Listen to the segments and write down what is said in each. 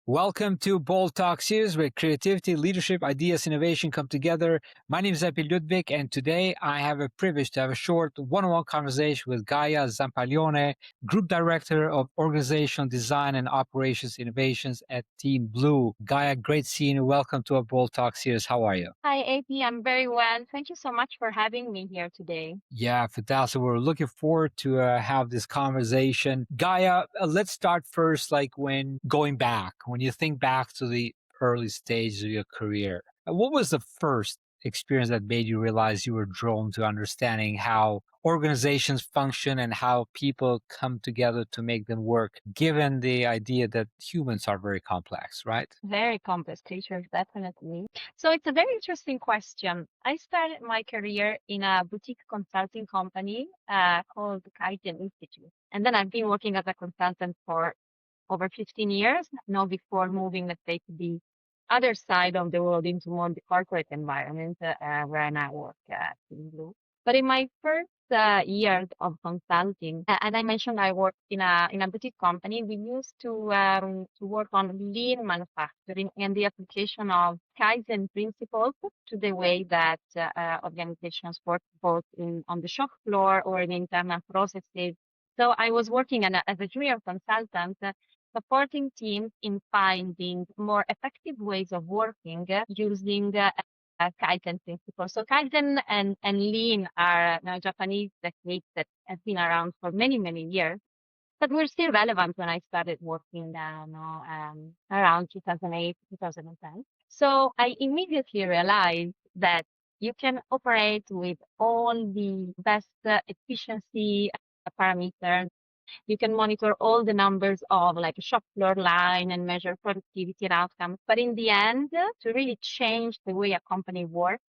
Welcome to Bold Talk Series, where creativity, leadership, ideas, innovation come together. My name is Epi Ludvik, and today I have a privilege to have a short one-on-one conversation with Gaia Zampaglione, Group Director of Organizational Design and Operations Innovations at Team Blue. Gaia, great seeing you. Welcome to our Bold Talk Series. How are you? Hi, AP. I'm very well. Thank you so much for having me here today. Yeah, fantastic. We're looking forward to have this conversation. Gaia, let's start first, like when you think back to the early stages of your career, what was the first experience that made you realize you were drawn to understanding how organizations function and how people come together to make them work, given the idea that humans are very complex, right? Very complex creatures, definitely. So it's a very interesting question. I started my career in a boutique consulting company called Kaizen Institute. And then I've been working as a consultant for over 15 years, now before moving, let's say, to the other side of the world into more the corporate environment where I now work at Team Blue. But in my first years of consulting, as I mentioned, I worked in a boutique company. We used to work on lean manufacturing and the application of Kaizen principles to the way that organizations work both on the shop floor or in internal processes. So I was working as a junior consultant, supporting teams in finding more effective ways of working using Kaizen principles. So Kaizen and Lean are Japanese techniques that have been around for many, many years, but were still relevant when I started working around 2008, 2010. So I immediately realized that you can operate with all the best efficiency parameters. You can monitor all the numbers of like a shop floor line and measure productivity and outcomes. But in the end, to really change the way a company works,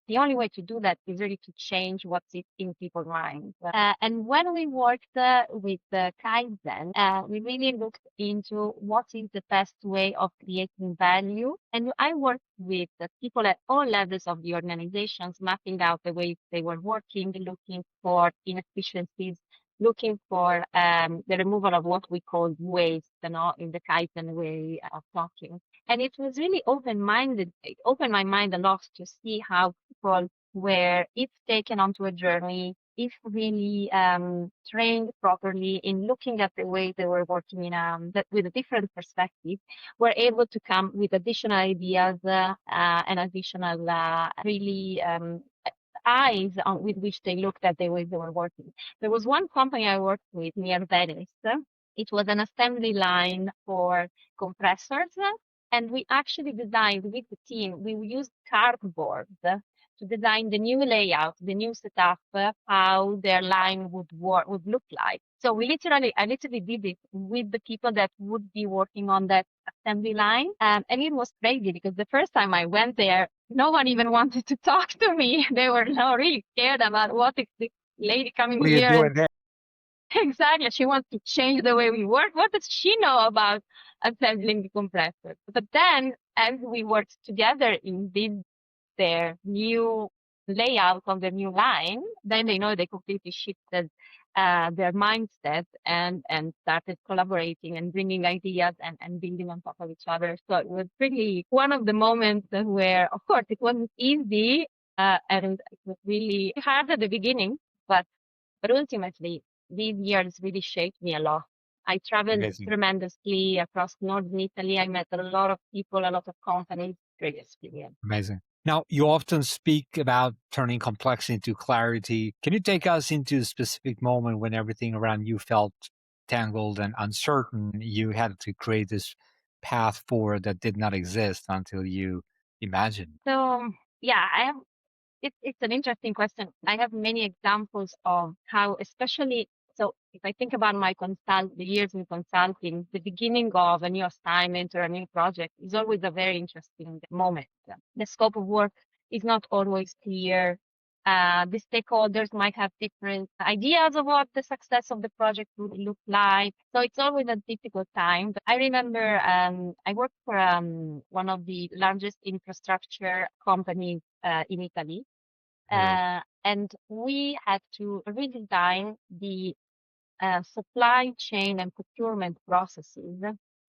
the only way to do that is really to change what's in people's minds. And when we worked with Kaizen, we really looked into what is the best way of creating value. And I worked with the people at all levels of the organizations, mapping out the way they were working, looking for inefficiencies, looking for the removal of what we call waste, in the Kaizen way of talking. And it was really open-minded. It opened my mind a lot to see how people were, if taken onto a journey, if really trained properly in looking at the way they were working with a different perspective, were able to come with additional ideas and additional really eyes with which they looked at the way they were working. There was one company I worked with near Venice. It was an assembly line for compressors, and we actually designed with the team, we used cardboard to design the new layout, the new setup, how their line would look like. So I literally did it with the people that would be working on that assembly line. And it was crazy because the first time I went there, no one even wanted to talk to me. They were now really scared about what is this lady coming What are you here and doing there? exactly, she wants to change the way we work. What does she know about assembling the compressor? But then as we worked together in their new layout of the new line, then they completely shifted their mindset and started collaborating and bringing ideas and building on top of each other. So it was really one of the moments where, of course, it wasn't easy and it was really hard at the beginning, but ultimately these years really shaped me a lot. I traveled Amazing. tremendously across northern Italy. I met a lot of people, a lot of companies. Great experience. Amazing. Now, you often speak about turning complexity into clarity. Can you take us into a specific moment when everything around you felt tangled and uncertain? You had to create this path forward that did not exist until you imagined. So yeah, it's an interesting question. I have many examples of how, especially, so if I think about the years in consulting, the beginning of a new assignment or a new project is always a very interesting moment. The scope of work is not always clear. The stakeholders might have different ideas of what the success of the project would look like. So it's always a difficult time. But I remember I worked for one of the largest infrastructure companies in Italy. And we had to redesign the supply chain and procurement processes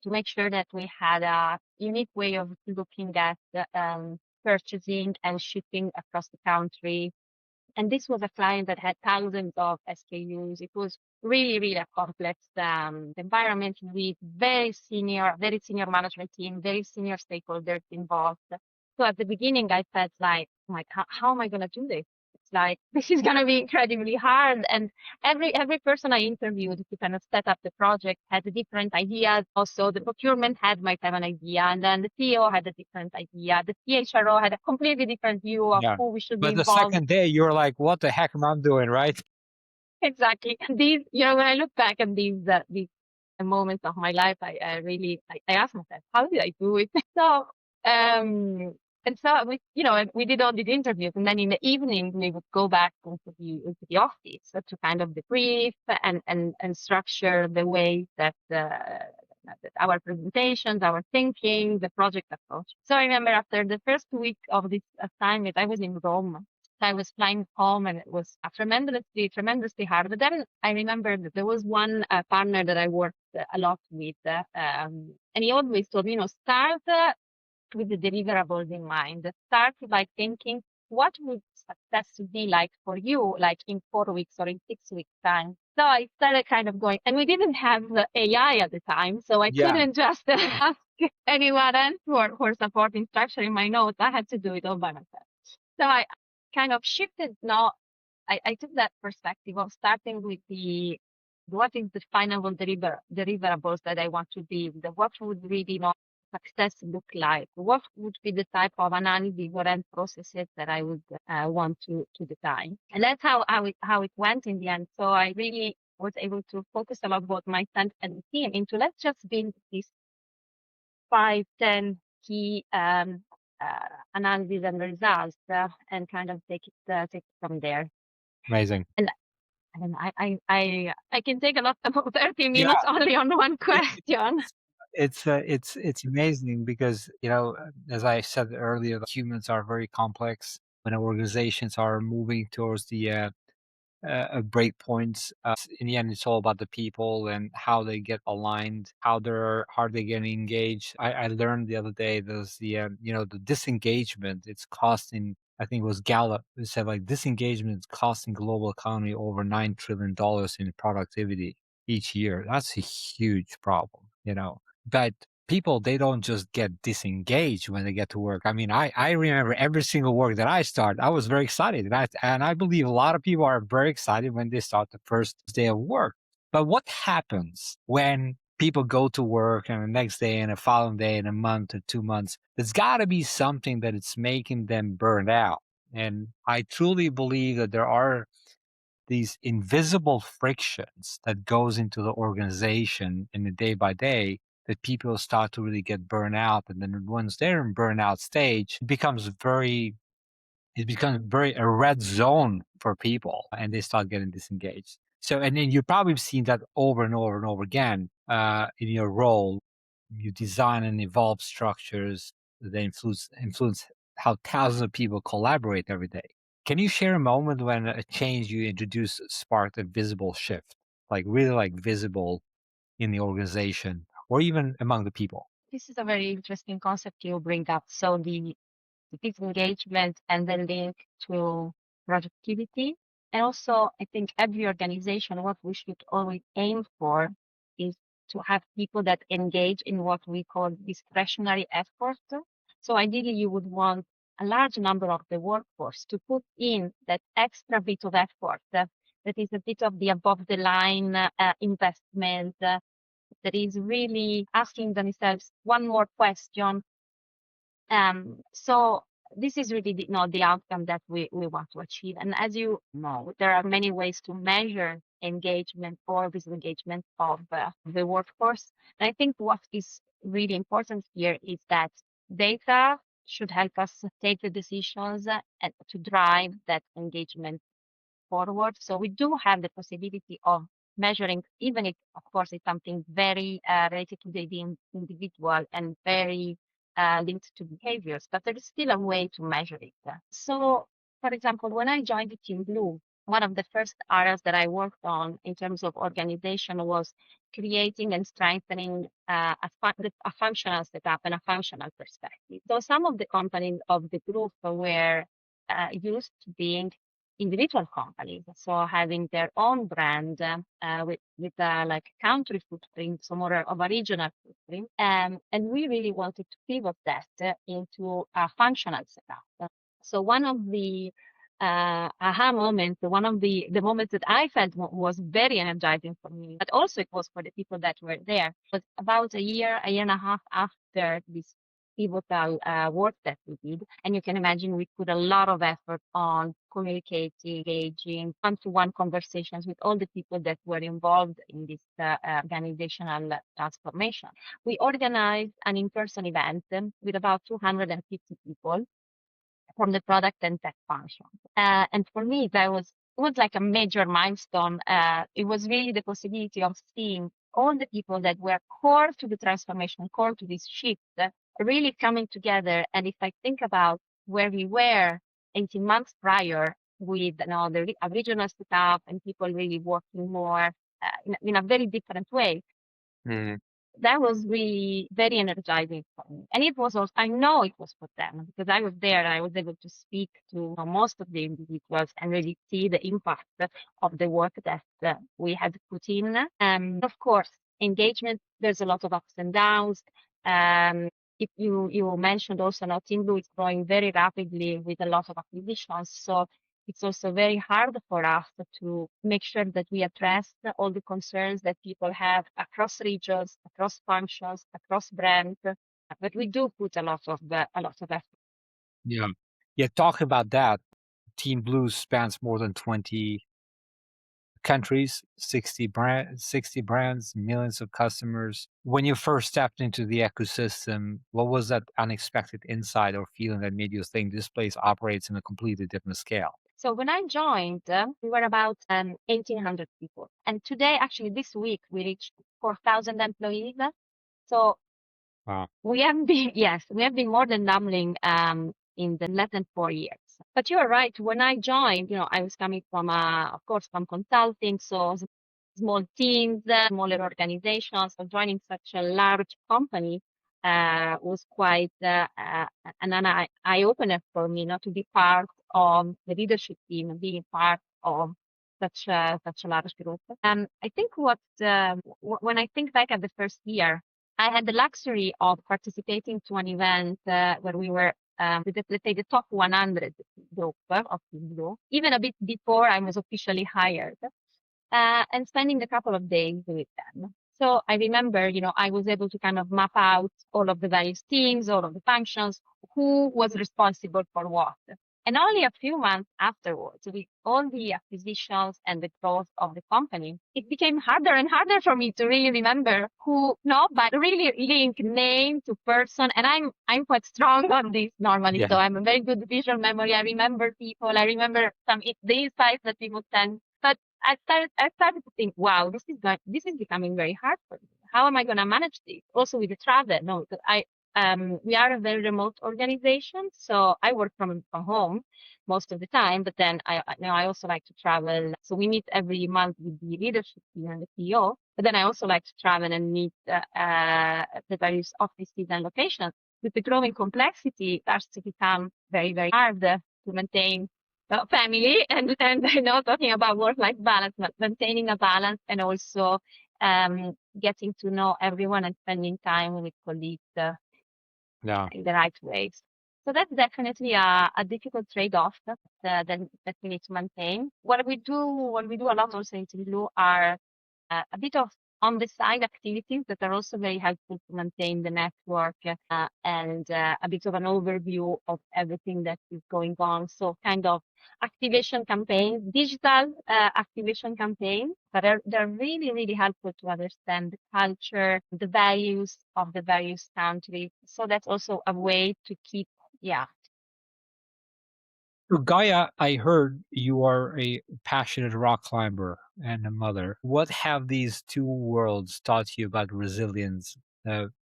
to make sure that we had a unique way of looking at purchasing and shipping across the country. And this was a client that had thousands of SKUs. It was really, really a complex environment with very senior management team, very senior stakeholders involved. So at the beginning, I felt like how am I going to do this? It's like, this is going to be incredibly hard. And every person I interviewed to kind of set up the project had a different ideas. Also, the procurement head might have an idea, and then the CEO had a different idea. The CHRO had a completely different view of Yeah. who we should be But the involved. second day, you're like, what the heck am I doing, right? Exactly. And these, when I look back at these moments of my life, I really, I ask myself, how did I do it? So, and so we did all these interviews, and then in the evening we would go back into the office to kind of debrief and structure the way that our presentations, our thinking, the project approach. So I remember after the first week of this assignment, I was in Rome. I was flying home, and it was tremendously hard. But then I remember that there was one partner that I worked a lot with, and he always told me, start with the deliverables in mind. Start by thinking, what would success be like for you, like in 4 weeks or in 6 weeks time? So I started kind of going, and we didn't have the AI at the time, so I Yeah. couldn't just ask anyone else for support instruction in my notes. I had to do it all by myself. So I kind of shifted now. I took that perspective of starting with what is the final deliverables that I want to be, what would really success look like, what would be the type of analysis or end processes that I would want to design. And that's how it went in the end. So I really was able to focus a lot both myself and the team into let's just build these 5, 10 key analysis and results and kind of take it from there. Amazing. And I can take a lot about 30 Yeah. minutes only on one It, question. it's amazing because as I said earlier, humans are very complex. When organizations are moving towards the break points, in the end, it's all about the people and how they get aligned, how they get engaged. I learned the other day there's the disengagement. It's costing. I think it was Gallup who said like disengagement is costing global economy over $9 trillion in productivity each year. That's a huge problem. But people, they don't just get disengaged when they get to work. I mean, I remember every single work that I start, I was very excited. And I believe a lot of people are very excited when they start the first day of work. But what happens when people go to work and the next day and the following day and a month or 2 months? There's got to be something that it's making them burned out. And I truly believe that there are these invisible frictions that goes into the organization in the day by day that people start to really get burned out. And then once they're in burnout stage, it becomes very a red zone for people and they start getting disengaged. So, and then you've probably seen that over and over and over again in your role. You design and evolve structures that influence how thousands of people collaborate every day. Can you share a moment when a change you introduced sparked a visible shift, like really like visible in the organization or even among the people? This is a very interesting concept you bring up. So the disengagement and the link to productivity. And also, I think every organization, what we should always aim for is to have people that engage in what we call discretionary effort. So ideally, you would want a large number of the workforce to put in that extra bit of effort that is a bit of the above the line investment that is really asking themselves one more question. So this is really the outcome that we want to achieve. And as you know, there are many ways to measure engagement or disengagement of the workforce. And I think what is really important here is that data should help us take the decisions and to drive that engagement forward. So we do have the possibility of measuring, even if, of course, it's something very related to the individual and very linked to behaviors, but there is still a way to measure it. So, for example, when I joined the team Blue, one of the first areas that I worked on in terms of organization was creating and strengthening a functional setup and a functional perspective. So some of the companies of the group were used to being individual companies, so having their own brand with like country footprint, so more of a regional footprint, and we really wanted to pivot that into a functional setup. So one of the aha moments, one of the moments that I felt was very energizing for me, but also it was for the people that were there. Was about a year and a half after this pivotal work that we did. And you can imagine we put a lot of effort on communicating, engaging, one-to-one conversations with all the people that were involved in this organizational transformation. We organized an in-person event with about 250 people from the product and tech function. And for me, that was like a major milestone. It was really the possibility of seeing all the people that were core to the transformation, core to this shift, really coming together. And if I think about where we were 18 months prior with the original setup and people really working more in a very different way, Mm. that was really very energizing for me. And it was also, I know it was for them because I was there and I was able to speak to most of the individuals and really see the impact of the work that we had put in. Of course, engagement, there's a lot of ups and downs. If you mentioned also now team.blue is growing very rapidly with a lot of acquisitions. So it's also very hard for us to make sure that we address all the concerns that people have across regions, across functions, across brands. But we do put a lot of effort. Yeah. Yeah. Talk about that. Team Blue spans more than 20 countries, 60 brands, millions of customers. When you first stepped into the ecosystem, what was that unexpected insight or feeling that made you think this place operates in a completely different scale? So when I joined, we were about 1,800 people. And today, actually this week, we reached 4,000 employees. So Wow. we have been, yes, we have been more than doubling in the less than 4 years. But you are right. When I joined, I was coming from, of course, from consulting, so small teams, smaller organizations. So joining such a large company was quite an eye opener for me, not to be part of the leadership team and being part of such a large group. I think when I think back at the first year, I had the luxury of participating to an event where we were with let's say the top 100 group of Team Blue, even a bit before I was officially hired, and spending a couple of days with them. So I remember, I was able to kind of map out all of the various teams, all of the functions, who was responsible for what. And only a few months afterwards, with all the acquisitions and the growth of the company, it became harder and harder for me to really remember who, no, but really link name to person. And I'm quite strong on this normally. Yeah. So I'm a very good visual memory. I remember people. I remember the insights that people send. But I started to think, wow, this is becoming very hard for me. How am I going to manage this? Also with the travel. No, we are a very remote organization, so I work from home most of the time. But then I also like to travel. So we meet every month with the leadership team and the CEO. But then I also like to travel and meet the various offices and locations. With the growing complexity, it starts to become very, very hard to maintain family and talking about work-life balance, but maintaining a balance and also getting to know everyone and spending time with colleagues Yeah. in the right ways. So that's definitely a difficult trade-off that we need to maintain. What we do a lot also in Blue are a bit of on the side activities that are also very helpful to maintain the network and a bit of an overview of everything that is going on. So kind of activation campaigns, digital activation campaigns, but they're really, really helpful to understand the culture, the values of the various countries. So that's also a way to keep, yeah. So Gaia, I heard you are a passionate rock climber and a mother. What have these two worlds taught you about resilience,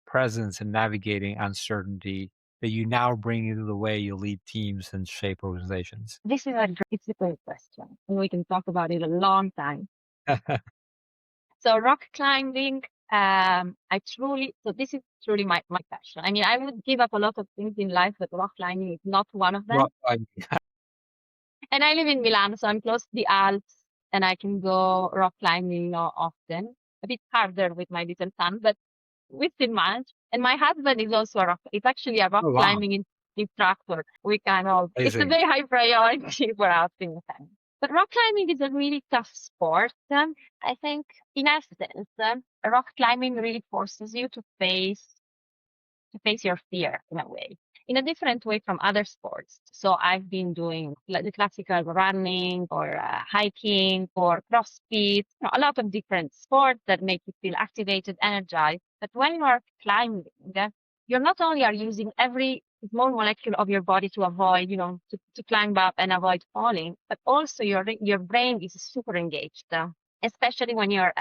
presence, and navigating uncertainty that you now bring into the way you lead teams and shape organizations? This is it's a great question, and we can talk about it a long time. So rock climbing, so this is truly my passion. I mean, I would give up a lot of things in life, but rock climbing is not one of them. Rock climbing. And I live in Milan, so I'm close to the Alps, and I can go rock climbing often. A bit harder with my little son, but we still manage. And my husband is also it's actually a rock Oh, wow. climbing instructor. It's a Amazing. very high priority for us in the family. But rock climbing is a really tough sport. I think, in essence, rock climbing really forces you to face your fear in a way, in a different way from other sports. So I've been doing the classical running or hiking or CrossFit, a lot of different sports that make you feel activated, energized. But when you are climbing, you're not only are using every small molecule of your body to avoid, to climb up and avoid falling, but also your brain is super engaged. Especially when you're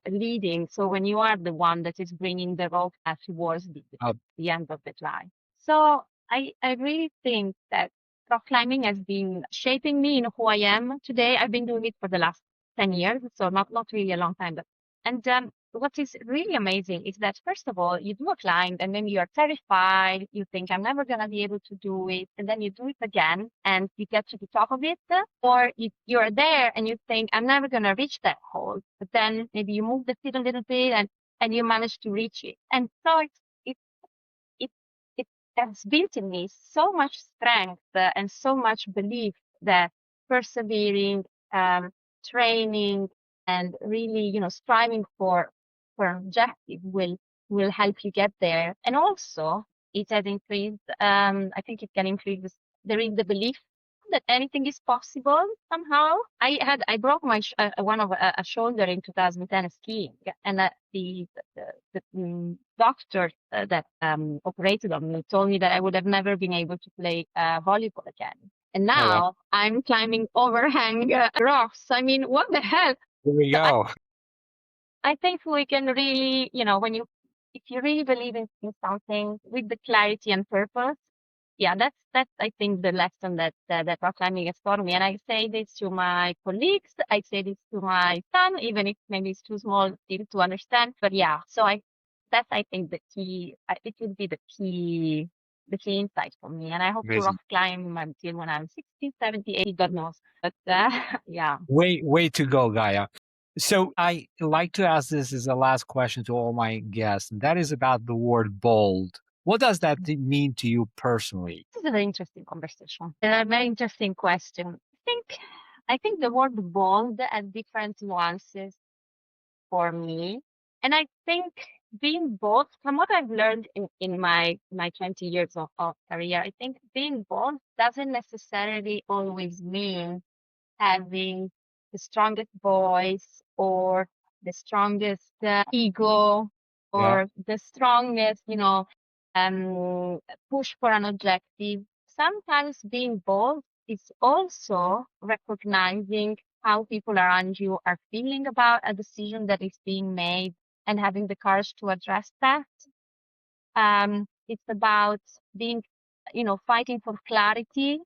leading. So when you are the one that is bringing the rope towards Uh, the end of the climb. So I really think that rock climbing has been shaping me in who I am today. I've been doing it for the last 10 years, so not really a long time. And what is really amazing is that, first of all, you do a climb and then you are terrified. You think, I'm never going to be able to do it. And then you do it again and you get to the top of it. Or you're there and you think, I'm never going to reach that hole. But then maybe you move the feet a little bit and you manage to reach it. And so it, it, it has built in me so much strength and so much belief that persevering, training, and really, striving for an objective will help you get there. And also, it has increased. I think it can increase the belief that anything is possible somehow. I broke my one of a shoulder in 2010 skiing, and the doctor that operated on me told me that I would have never been able to play volleyball again. And oh, wow. now I'm climbing overhang rocks. I mean, what the hell? Here we So go. I think we can really, if you really believe in something with the clarity and purpose, yeah, that's I think the lesson that rock climbing has taught me. And I say this to my colleagues, I say this to my son, even if maybe it's too small still to understand. But yeah, so that's I think the key. It would be the key insight for me. And I hope to rock Amazing. climb until when I'm 60, 70, 80, God knows. But yeah. Way to go, Gaia. So I like to ask this as a last question to all my guests, and that is about the word bold. What does that mean to you personally? This is a very interesting conversation and a very interesting question. I think the word bold has different nuances for me. And I think being bold, from what I've learned in my 20 years of career, I think being bold doesn't necessarily always mean having the strongest voice or the strongest ego Yeah. or the strongest, um, push for an objective. Sometimes being bold is also recognizing how people around you are feeling about a decision that is being made and having the courage to address that. It's about being, fighting for clarity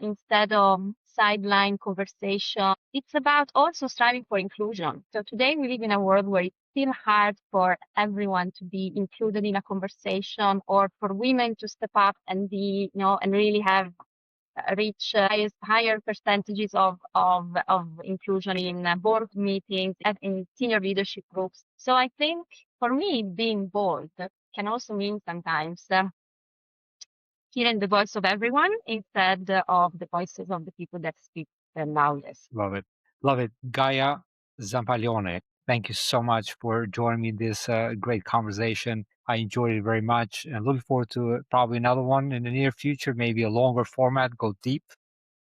instead of sideline conversation. It's about also striving for inclusion. So today we live in a world where it's still hard for everyone to be included in a conversation or for women to step up and be, and really have reach higher percentages of inclusion in board meetings and in senior leadership groups. So I think for me, being bold can also mean sometimes hearing the voice of everyone instead of the voices of the people that speak the loudest. Love it. Love it. Gaia Zampaglione, thank you so much for joining me in this great conversation. I enjoyed it very much and looking forward to probably another one in the near future, maybe a longer format, go deep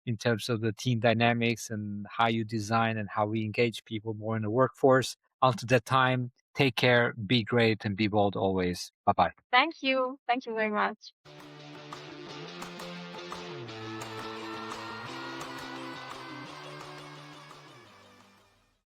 in terms of the team dynamics and how you design and how we engage people more in the workforce. Until that time, take care, be great, and be bold always. Bye bye. Thank you. Thank you very much.